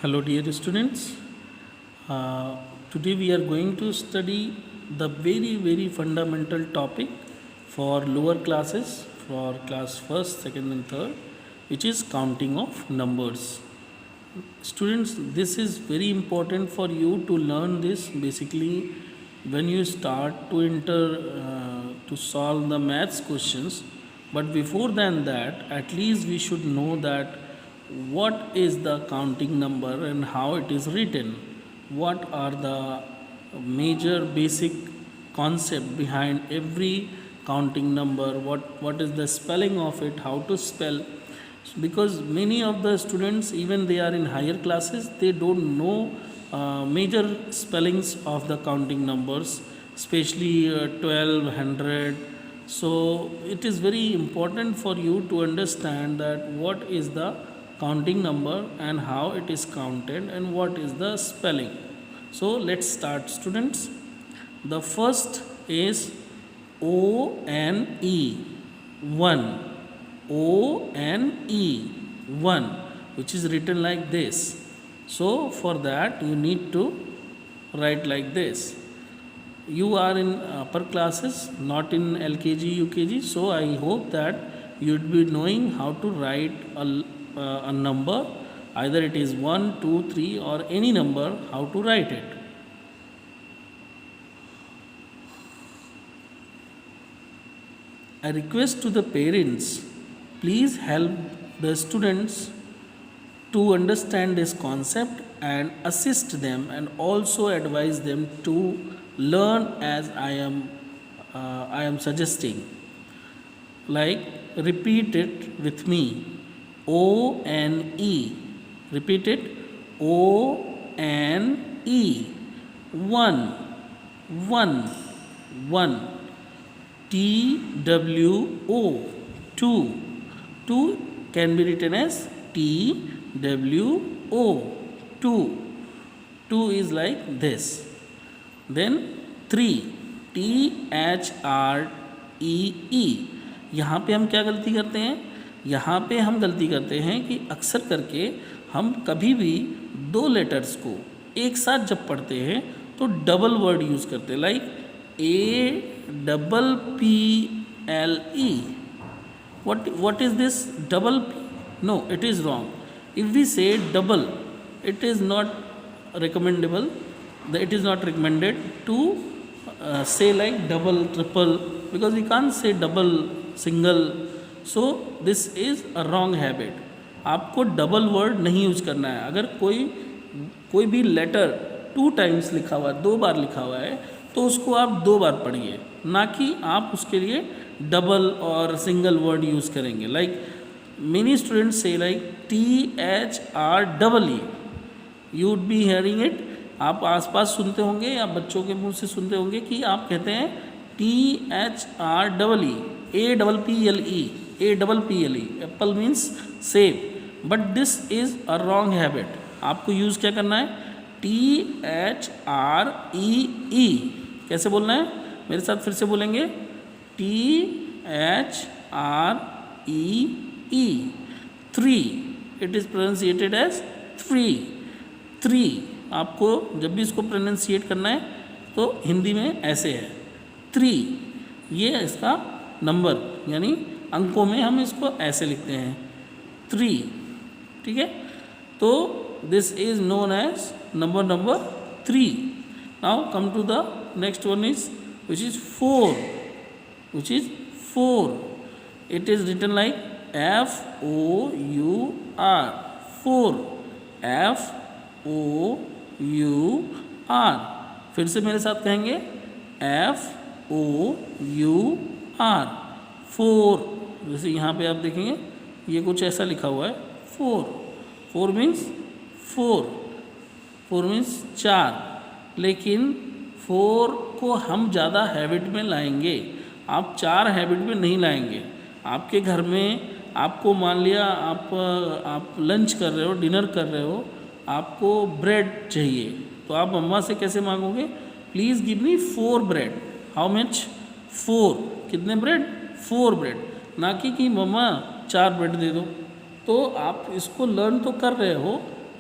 Hello, dear students. Today we are going to study the very fundamental topic for lower classes, for class first, second, and third, which is counting of numbers. Students, this is very important for you to learn this basically when you start to enter to solve the maths questions. But before than that, at least we should know that what is the counting number and how it is written, what are the major basic concept behind every counting number, what is the spelling of it, how to spell, because many of the students, even they are in higher classes, they don't know major spellings of the counting numbers, especially 12, 100. So it is very important for you to understand that what is the counting number and how it is counted and what is the spelling. So let's start, students. The first is O-N-E, 1. O-N-E, 1, which is written like this. So for that you need to write like this. You are in upper classes, not in LKG, UKG, so I hope that you would be knowing how to write a number, either it is 1, 2, 3 or any number, how to write it. I request to the parents, please help the students to understand this concept and assist them and also advise them to learn as I am suggesting. Like, repeat it with me. O-N-E. Repeat it. O-N-E. 1. 1. T-W-O. 2. 2 can be written as T-W-O. 2. 2 is like this. Then 3. T-H-R-E-E. यहाँ पे हम क्या गलती करते हैं? यहाँ पे हम गलती करते हैं कि अक्सर करके हम कभी भी दो लेटर्स को एक साथ जब पढ़ते हैं तो डबल वर्ड यूज़ करते हैं, like A-double-P-L-E. What is this double P? No, it is wrong. If we say double, it is not recommendable. It is not recommended to say like double, triple, because we can't say double, single. So this is a wrong habit. आपको double word नहीं use करना है. अगर कोई भी letter 2 times लिखा हुआ है, 2 बार लिखा हुआ है, तो उसको आप 2 बार पढ़िए, ना कि आप उसके लिए डबल और सिंगल वर्ड यूज़ करेंगे. लाइक मेनी स्टूडेंट्स से like T-H-R-E-E. You would be hearing it. आप आसपास सुनते होंगे या बच्चों के मुंह से सुनते होंगे कि आप कहते हैं T-H-R-E-E, A-double-P-L-E, A-double-P-L-E. Apple means सेब, but this is a wrong habit. आपको यूज़ क्या करना है? T-H-R-E-E. कैसे बोलना है? मेरे साथ फिर से बोलेंगे. T-H-R-E-E. 3. It is pronounciated as 3. आपको जब भी इसको प्रोनाउंसिएट करना है तो हिंदी में ऐसे है 3. ये है इसका नंबर, यानी अंकों में हम इसको ऐसे लिखते हैं 3. ठीक है, तो this is known as number 3. Now come to the next one is which is 4. It is written like F-O-U-R. 4. F-O-U-R. फिर से मेरे साथ कहेंगे F-O-U-R. 4. जैसे यहाँ पे आप देखेंगे ये कुछ ऐसा लिखा हुआ है 4. 4 मीन्स 4 मीन्स 4. लेकिन 4 को हम ज़्यादा हैबिट में लाएंगे, आप 4 हैबिट में नहीं लाएंगे. आपके घर में आपको मान लिया आप लंच कर रहे हो, डिनर कर रहे हो, आपको ब्रेड चाहिए, तो आप मम्मा से कैसे मांगोगे? Please give me 4 bread. How much? 4. कितने ब्रेड? 4 ब्रेड. ना कि मम्मा 4 ब्रेड दे दो. तो आप इसको लर्न तो कर रहे हो,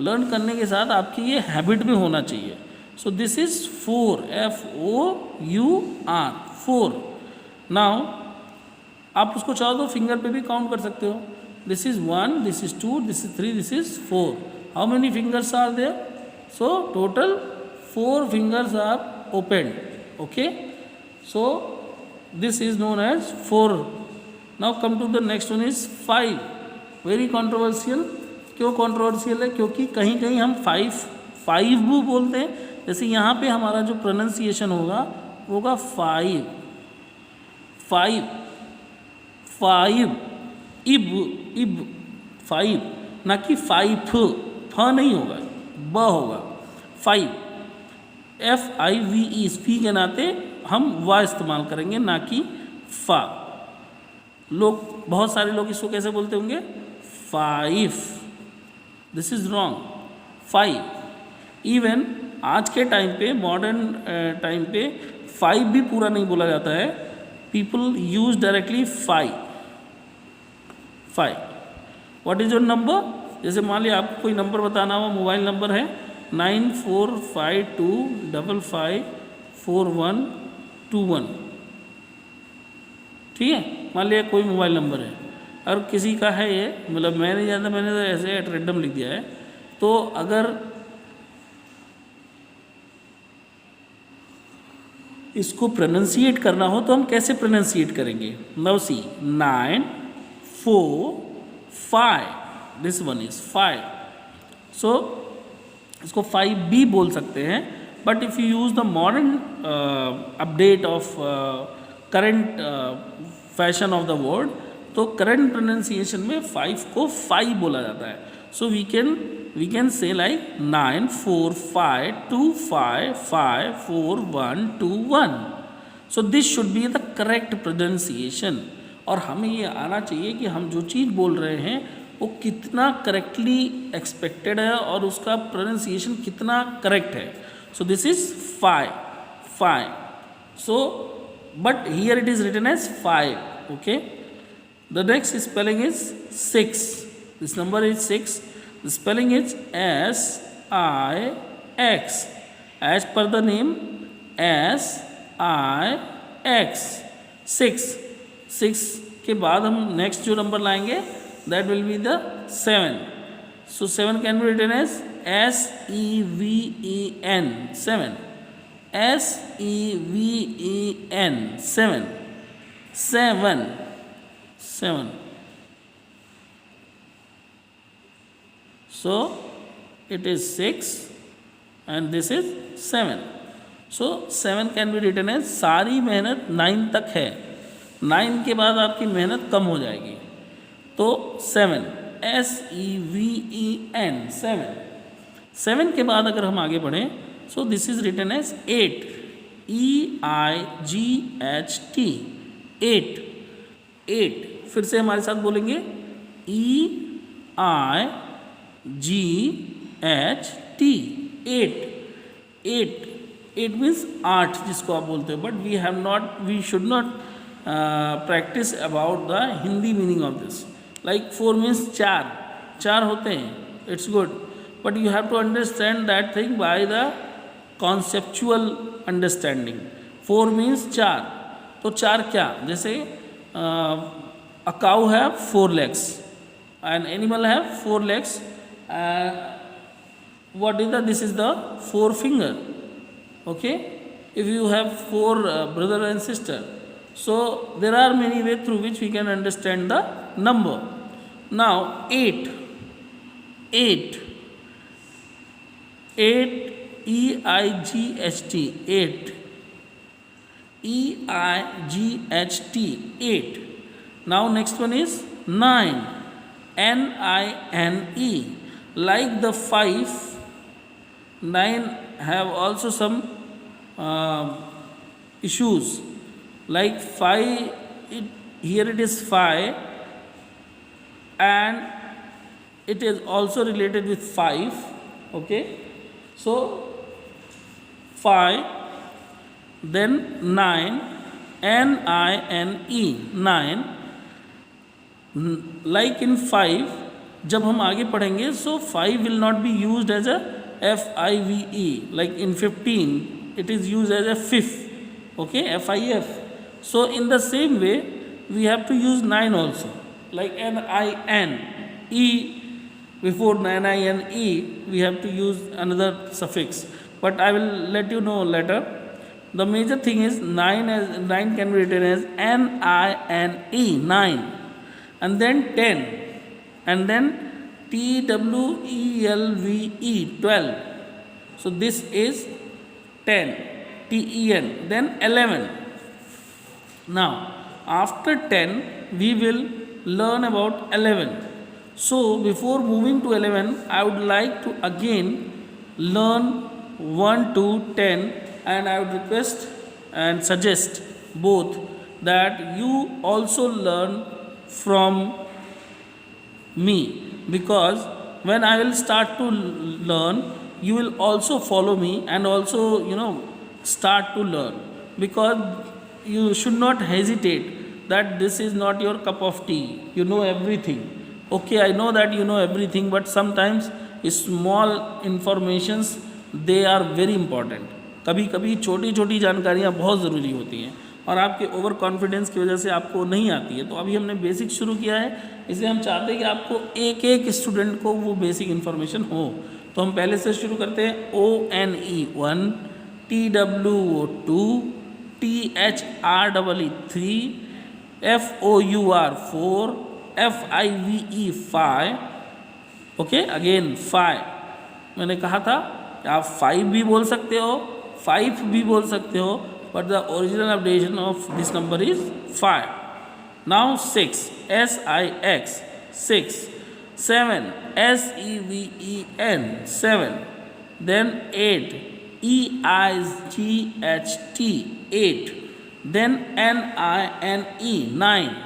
लर्न करने के साथ आपकी ये हैबिट भी होना चाहिए. सो दिस इज 4, FOUR, 4. नाउ आप उसको चाहो तो फिंगर पे भी काउंट कर सकते हो. This is 1, this is 2, this is 3, this is 4. How many fingers are there? So total 4 fingers are opened. Okay, so this is known as 4. Now come to the next one is 5. Very controversial. क्यों controversial है? क्योंकि कहीं कहीं हम 5 भी बोलते हैं. जैसे यहाँ पे हमारा जो pronunciation होगा वो होगा 5, 5, इब 5, ना कि 5, फ नहीं होगा, ब होगा. 5, FIVE, फी के नाते हम वा इस्तेमाल करेंगे, ना कि फा. बहुत सारे लोग इसको कैसे बोलते होंगे? 5. This is wrong. 5. इवन आज के टाइम पे, मॉडर्न टाइम पे 5 भी पूरा नहीं बोला जाता है. People use directly 5. What is your number? जैसे मान लिया आपको कोई नंबर बताना हुआ, मोबाइल नंबर है 9452554121. ठीक है, मान लिया कोई मोबाइल नंबर है और किसी का है ये, मतलब मैं नहीं जानता, मैंने तो ऐसे एट रैंडम लिख दिया है. तो अगर इसको प्रोनाउंसिएट करना हो तो हम कैसे प्रोनाउंसिएट करेंगे? Now see, 9, 4, 5. This one is 5. So इसको 5 भी बोल सकते हैं. But if you use the modern update of current fashion of the word, तो करंट प्रोनाउंसिएशन में 5 को 5 बोला जाता है. So we can say like 9, 4, 5, 2, 5, 5, 4, 1, 2, 1. So this should be the correct pronunciation. और हमें ये आना चाहिए कि हम जो चीज़ बोल रहे हैं वो कितना करेक्टली एक्सपेक्टेड है और उसका प्रोनाउंसिएशन कितना करेक्ट है. So this is 5. So but here it is written as 5. Okay, the next spelling is 6. This number is 6. The spelling is SIX. As per the name SIX. 6 के बाद हम next जो number लाएंगे that will be the 7. So 7 can be written as SEVEN, 7. SEVEN, 7. 7. So it is 6 and this is 7. So 7 can be written as, सारी मेहनत 9 तक है, 9 के बाद आपकी मेहनत कम हो जाएगी. तो 7, SEVEN, 7 के बाद अगर हम आगे बढ़ें, so this is written as 8, EIGHT, 8. फिर से हमारे साथ बोलेंगे EIGHT, 8 मीन्स 8 जिसको आप बोलते हो. But we should not practice about the Hindi meaning of this. Like 4 means 4 होते हैं, it's good, but you have to understand that thing by the conceptual understanding. 4 means 4. तो 4 क्या? जैसे a cow have 4 legs, an animal have 4 legs. What is this is the 4 finger. Okay, if you have 4 brother and sister, so there are many ways through which we can understand the number. Now 8, EIGHT, 8, EIGHT, 8. Now next one is 9, NINE. Like the 5, 9 have also some issues. Like 5, here it is 5 and it is also related with 5. Okay, so 5, then 9, NINE, 9. Like in 5, जब हम आगे पढ़ेंगे so 5 will not be used as a FIVE, like in 15 it is used as a fifth, okay, FIF. So in the same way we have to use 9 also, like NIN, E before NIN E we have to use another suffix, but I will let you know later. The major thing is 9 can be written as NINE, 9, and then 10, and then TWELVE, 12. So this is 10, TEN, then 11. Now after 10 we will learn about 11. So before moving to 11 I would like to again learn 1 to 10, and I would request and suggest both that you also learn from me, because when I will start to learn you will also follow me and also start to learn, because you should not hesitate that this is not your cup of tea, you know everything. Okay, I know that you know everything, but sometimes small informations they are very important. कभी कभी छोटी छोटी जानकारियाँ बहुत ज़रूरी होती हैं और आपके ओवर कॉन्फिडेंस की वजह से आपको नहीं आती है। तो अभी हमने बेसिक शुरू किया है, इसलिए हम चाहते हैं कि आपको एक एक स्टूडेंट को वो बेसिक इन्फॉर्मेशन हो। तो हम पहले से शुरू करते हैं। ONE 1, TWO 2, THREE 3, FOUR 4, FIVE 5, okay, again 5। मैंने कहा था कि आप 5 भी बोल सकते हो, 5 भी बोल सकते हो, but the original abbreviation of this number is 5. Now 6, SIX 6, 7, SEVEN 7, then 8, EIGHT 8, then NINE 9,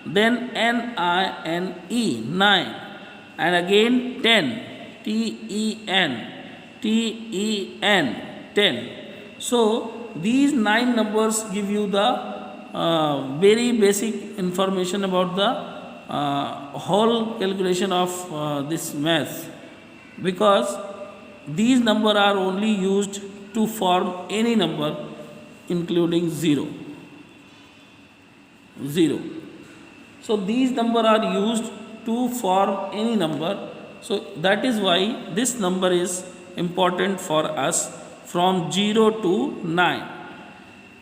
then NINE 9, and again 10, TEN 10. So these 9 numbers give you the very basic information about the whole calculation of this math, because these numbers are only used to form any number including 0. So these numbers are used to form any number, so that is why this number is important for us from 0 to 9.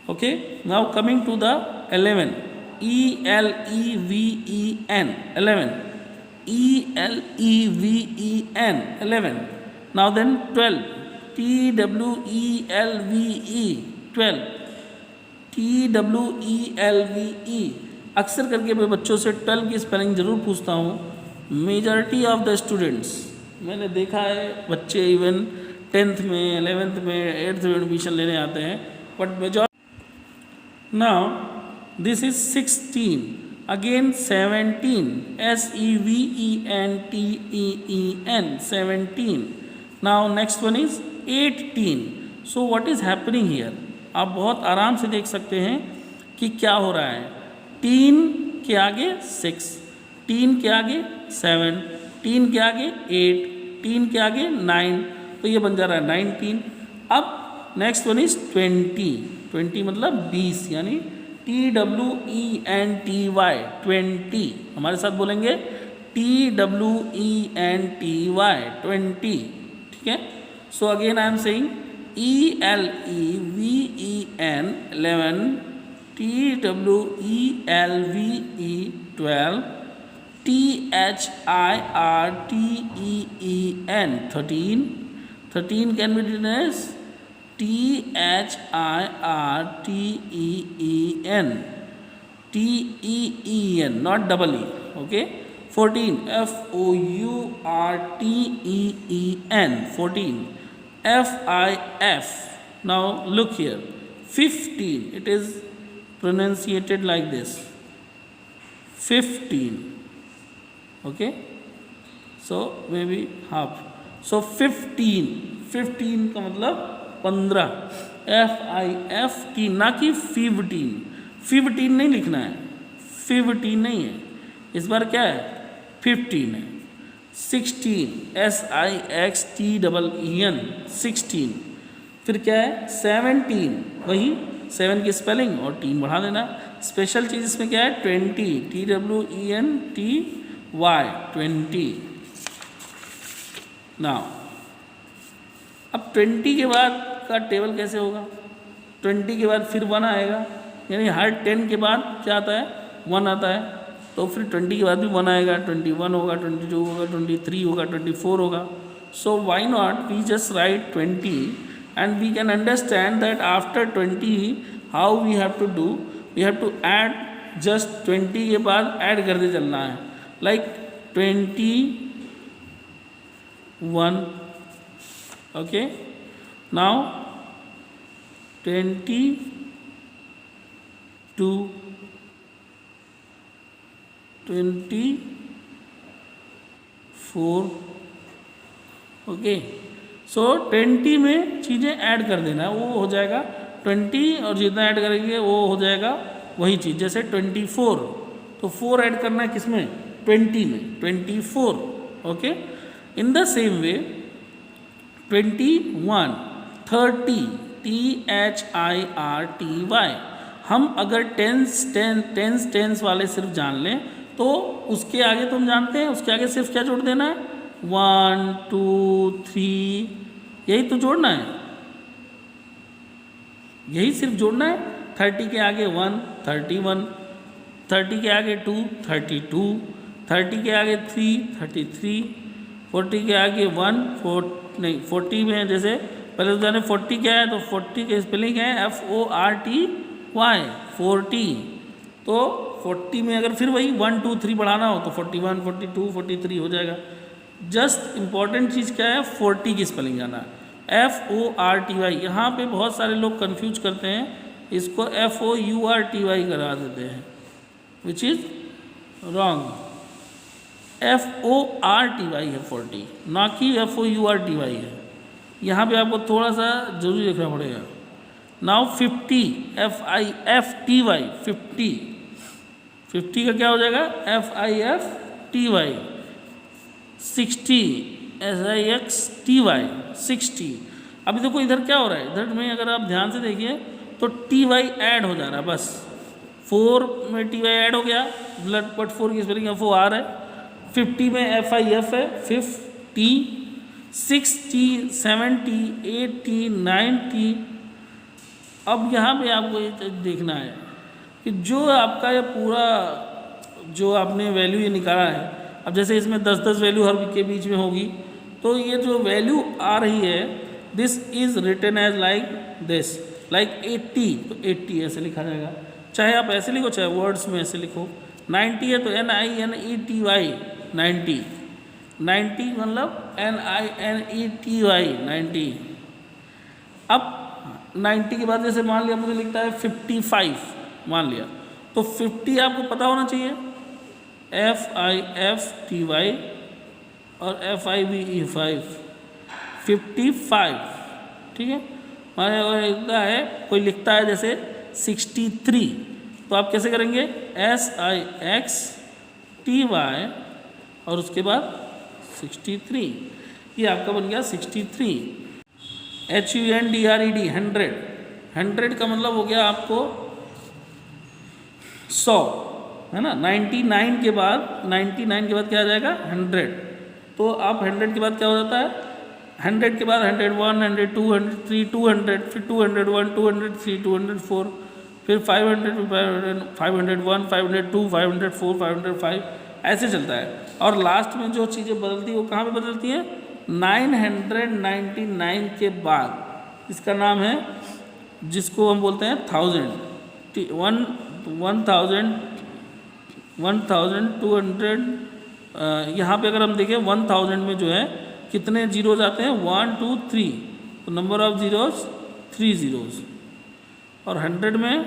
Okay, now coming to the 11, ELEVEN 11, ELEVEN 11. Now then 12, TWELVE 12, TWELVE। अक्सर करके मैं बच्चों से 12 की spelling ज़रूर पूछता हूँ। Majority of the students मैंने देखा है, बच्चे इवन 10th में, 11th में, 8th में एडमिशन लेने आते हैं, but majority. Now this is 16, again 17, SEVENTEEN 17। Now next one is 18। So what is happening here, आप बहुत आराम से देख सकते हैं कि क्या हो रहा है। 3 के आगे 6, 3 के आगे 7, 3 के आगे 8, 3 के आगे 9, तो ये बन जा रहा है 19। अब नेक्स्ट वन इज 20 मतलब 20, यानी TWENTY 20। हमारे साथ बोलेंगे TWENTY 20, ठीक है। So again I am saying ELEVEN 11, TWELVE 12, THIRTEEN 13 can be written as THIRTEEN, not double E, okay। 14, FOURTEEN 14, FIF। now look here, 15, it is pronunciated like this, 15, okay, so maybe half, so 15 का मतलब 15, FIFT, ना कि 15 नहीं लिखना है, 15 नहीं है, इस बार क्या है 15 है। 16, SIXTEEN 16। फिर क्या है 17, वही 7 की स्पेलिंग और टीन बढ़ा देना। स्पेशल चीज़ इसमें क्या है 20, TWENTY 20। नाउ अब 20 के बाद का टेबल कैसे होगा, 20 के बाद फिर 1 आएगा, यानी हर 10 के बाद क्या आता है 1 आता है, तो फिर 20 के बाद भी 1 आएगा, 21 होगा, 22 होगा, 23 होगा, 24 होगा। So why not we just write 20 and we can understand that after 20 how we have to do, we have to add, just 20 के बाद ऐड करते चलना है, like 21, okay, now 22, 24, okay. So 20 में चीज़ें ऐड कर देना है, वो हो जाएगा 20 और जितना ऐड करेंगे वो हो जाएगा वही चीज़। जैसे 24, तो 4 ऐड करना है किसमें 20 में, 24, okay. In the same way 21, 30, THIRTY, हम अगर टेंस वाले सिर्फ जान लें तो उसके आगे तुम जानते हैं, उसके आगे सिर्फ क्या जोड़ देना है 1, 2, 3, यही तो जोड़ना है, यही सिर्फ जोड़ना है। 30 के आगे 1, 31, 30 के आगे 2, 32, 30 के आगे 3, 33, 40 के आगे 1, 40 में जैसे पहले तो जाने 40 क्या है, तो 40 के स्पेलिंग है FORTY 40। तो 40 में अगर फिर वही 1, 2, 3 बढ़ाना हो तो 41, 42, 43 हो जाएगा। जस्ट इम्पॉर्टेंट चीज़ क्या है 40 की स्पेलिंग जाना, FORTY। यहाँ पे बहुत सारे लोग कंफ्यूज करते हैं, इसको FOURTY करा देते हैं, विच इज़ रॉन्ग। FORTY है 40, ना कि FOURTY है। यहाँ पे आपको थोड़ा सा जरूरी देखना पड़ेगा। नाउ 50, FIFTY 50, 50 का क्या हो जाएगा FIFTY। 60, SIXTY 60। अभी देखो इधर क्या हो रहा है, इधर में अगर आप ध्यान से देखिए तो TY ऐड हो जा रहा है, बस 4 में TY ऐड हो गया, बट 4 की स्पेलिंग FOR है। 50 में FIF है 50, 60, 70, 80, 90। अब यहाँ पे आपको ये देखना है कि जो आपका ये पूरा जो आपने वैल्यू ये निकाला है, अब जैसे इसमें 10-10 वैल्यू हर के बीच में होगी, तो ये जो वैल्यू आ रही है this is written as like this, like 80, तो 80 ऐसे लिखा जाएगा, चाहे आप ऐसे लिखो चाहे वर्ड्स में ऐसे लिखो। 90 है तो NINETY 90, 90 मतलब NINETY 90। अब 90 के बाद जैसे मान लिया मुझे लिखता है 55 मान लिया, तो 50 आपको पता होना चाहिए FIFTY और FIBE 55, ठीक है। माने और लिखता है, कोई लिखता है जैसे 63, तो आप कैसे करेंगे SIXTY और उसके बाद 63, ये आपका बन गया 63। HUNDRED 100, 100 का मतलब हो गया आपको 100, है ना। 99 के बाद क्या आ जाएगा 100, तो आप 100 के बाद क्या हो जाता है 100 के बाद 101, 102, 103, 200, फिर 201, 203, 204, फिर 500, 501, 502, 504, 505, ऐसे चलता है। और लास्ट में जो चीज़ें बदलती है वो कहाँ पे बदलती है 999 के बाद, इसका नाम है जिसको हम बोलते हैं 1000, 1200। यहाँ पे अगर हम देखें 1000 में जो है कितने जीरोज आते हैं 1, 2, 3, तो नंबर ऑफ जीरोज 3 जीरोज, और 100 में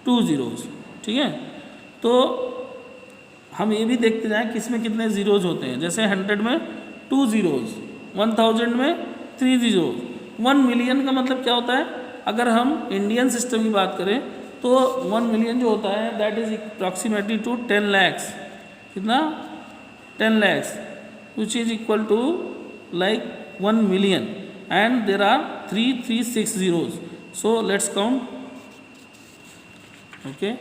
2 जीरोज, ठीक है। तो हम ये भी देखते जाएं कि इसमें कितने ज़ीरोज़ होते हैं, जैसे 100 में 2 ज़ीरोज़, 1000 में 3 ज़ीरोज़। 1 मिलियन का मतलब क्या होता है, अगर हम इंडियन सिस्टम की बात करें तो 1 मिलियन जो होता है that is approximately to 10 lakhs, कितना 10 lakhs, which is equal to like 1 million, and there are 336 zeros. So let's count. Okay.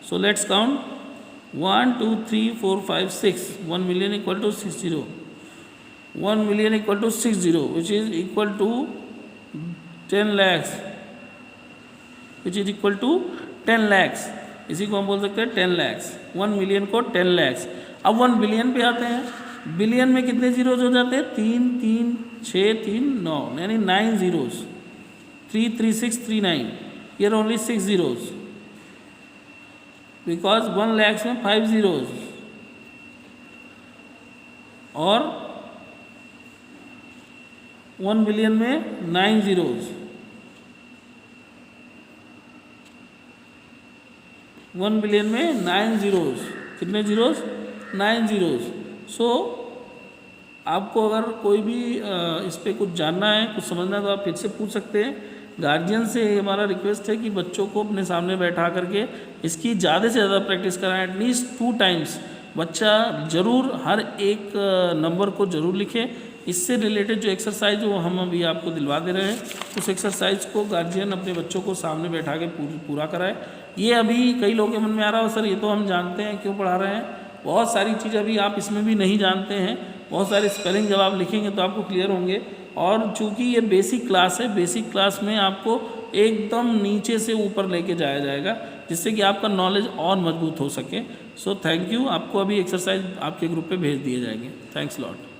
So let's count. 1, 2, 3, 4, 5, 6. 1 million equal to 60. 1 million equal to 60, which is equal to 10 lakhs, which is equal to 10 lakhs. इसी को हम बोल सकते हैं 10 lakhs. 1 million को 10 लैक्स. अब 1 billion पे आते हैं. बिलियन में कितने जीरोज हो जाते हैं? 3, 3, 6, 3, 9, यानी 9 zeros. 3, 3, 6, 3, 9. Here only 6 zeros. Because 1 lakhs में 5 zeros. और 1 बिलियन में 9 zeros. 1 बिलियन में 9 zeros. कितने zeros? 9 zeros. So आपको अगर कोई भी इस पर कुछ जानना है, कुछ समझना है, तो आप फिर से पूछ सकते हैं. गार्जियन से हमारा रिक्वेस्ट है कि बच्चों को अपने सामने बैठा करके इसकी ज़्यादा से ज़्यादा प्रैक्टिस कराएं. एटलीस्ट 2 times बच्चा ज़रूर हर एक नंबर को ज़रूर लिखे. इससे रिलेटेड जो एक्सरसाइज वो हम अभी आपको दिलवा दे रहे हैं, उस एक्सरसाइज को गार्जियन अपने बच्चों को सामने बैठा के पूरा कराए. ये अभी कई लोगों के मन में आ रहा हो, सर ये तो हम जानते हैं, क्यों पढ़ा रहे हैं. बहुत सारी चीज़ अभी आप इसमें भी नहीं जानते हैं. बहुत सारे स्पेलिंग जब आप लिखेंगे तो आपको क्लियर होंगे. और चूँकि ये बेसिक क्लास है, बेसिक क्लास में आपको एकदम नीचे से ऊपर लेके जाया जाएगा, जिससे कि आपका नॉलेज और मजबूत हो सके. So thank you. आपको अभी एक्सरसाइज आपके ग्रुप पे भेज दिए जाएंगे. Thanks lot.